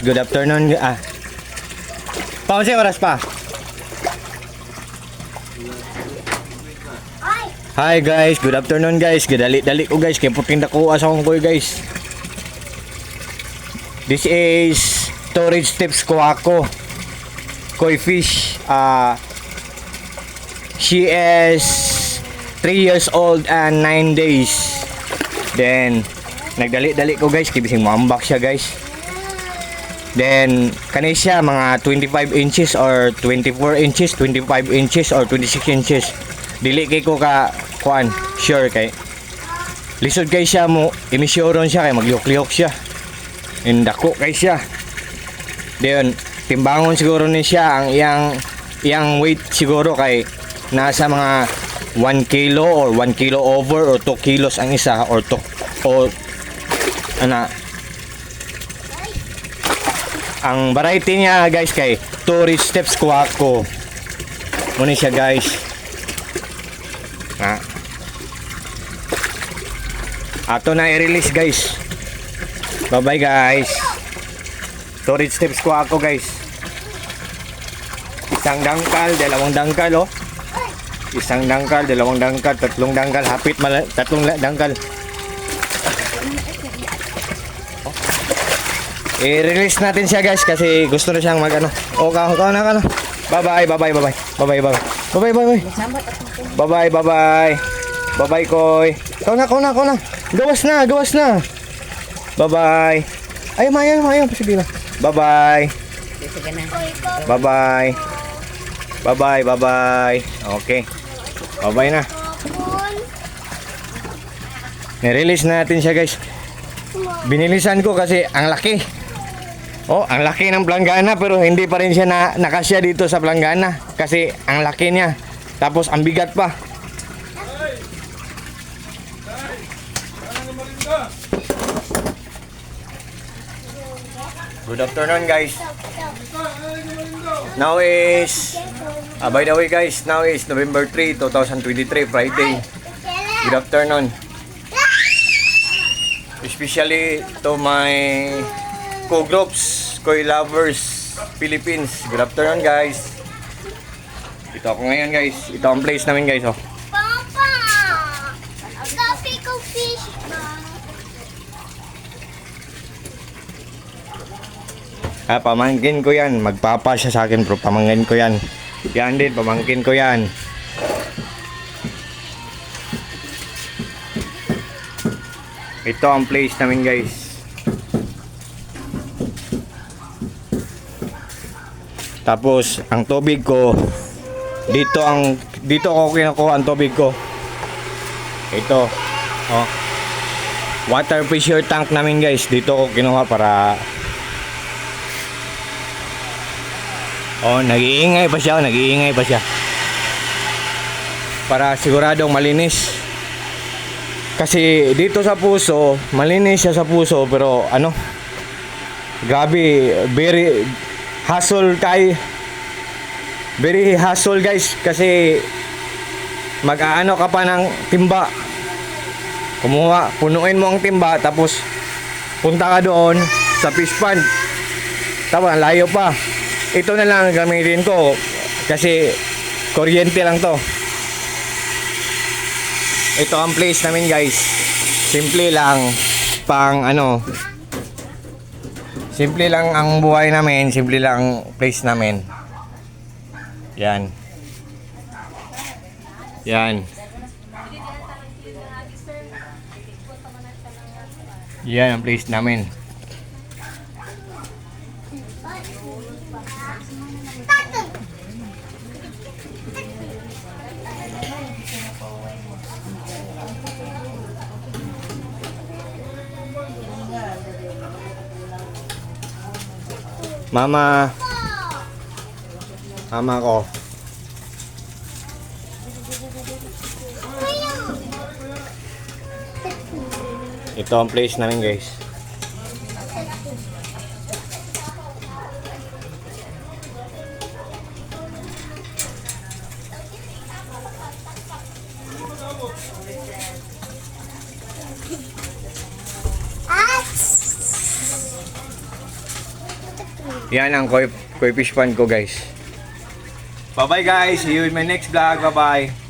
good afternoon. Paunsa oras pa? Hi guys, good afternoon guys. Dali ko guys, kay puting dako sa akong koy guys. This is storage tips ko ako. Koi fish. She is 3 years old and 9 days. Then nagdali ko guys, kibising maambak siya guys. Then kanay siya mga 25 inches or 24 inches, 25 inches or 26 inches. Dili kay ko ka kuan, sure kay lisod kay siya mo, imisyoron siya kay maglihok-lihok siya. Indako kay siya. Then timbangon siguro ni siya ang iyang weight siguro kay nasa mga 1 kilo or 1 kilo over or 2 kilos ang isa or ang variety niya guys kay tourist steps ko ako. Muna siya guys. Ato na i-release guys. Bye bye guys. Storage tips ko ako guys. Isang dangkal, dalawang dangkal oh. Isang dangkal, dalawang dangkal, tatlong dangkal, hapit tatlong dangkal. I-release natin siya guys kasi gusto na siyang mag-ano. O ka na. Bye bye koy. Kau na. Gawas na. Bye bye. Ay mayan pasibila. Bye bye. Okay. Bye bye na. Ni-release natin siya guys. Binilisan ko kasi ang laki. Oh, ang laki ng planggana pero hindi pa rin siya nakasya dito sa planggana kasi ang laki niya. Tapos ang bigat pa. Good afternoon guys. Now is by the way guys, now is November 3, 2023, Friday. Good afternoon. Especially to my co-groups, koi lovers, Philippines. Good afternoon guys. Ito ako ngayon guys. Ito ang place namin guys oh. Papa! Coffee ko fish ba? Pamangkin ko yan. Magpapa siya sa akin bro. Pamangkin ko yan. Yan din, pamangkin ko yan. Ito ang place namin guys. Tapos ang tubig ko dito ako kinukuha ang tubig ko. Ito. Oh. Water pressure tank namin guys. Dito ako kinuha para nag-iingay pa siya. Para siguradong malinis. Kasi dito sa puso, malinis siya sa puso pero grabe, very hassle guys kasi mag-aano ka pa ng timba. Punuin mo ang timba tapos punta ka doon sa fish pond. Tapos layo pa. Ito na lang gamitin ko kasi kuryente lang to. Ito ang place namin guys. Simple lang simple lang ang buhay namin, simple lang place namin. Yan ang place namin. Mama ko. Ito ang place namin guys. Yan ang koi fish pan ko guys. Bye bye guys. See you in my next vlog. Bye bye.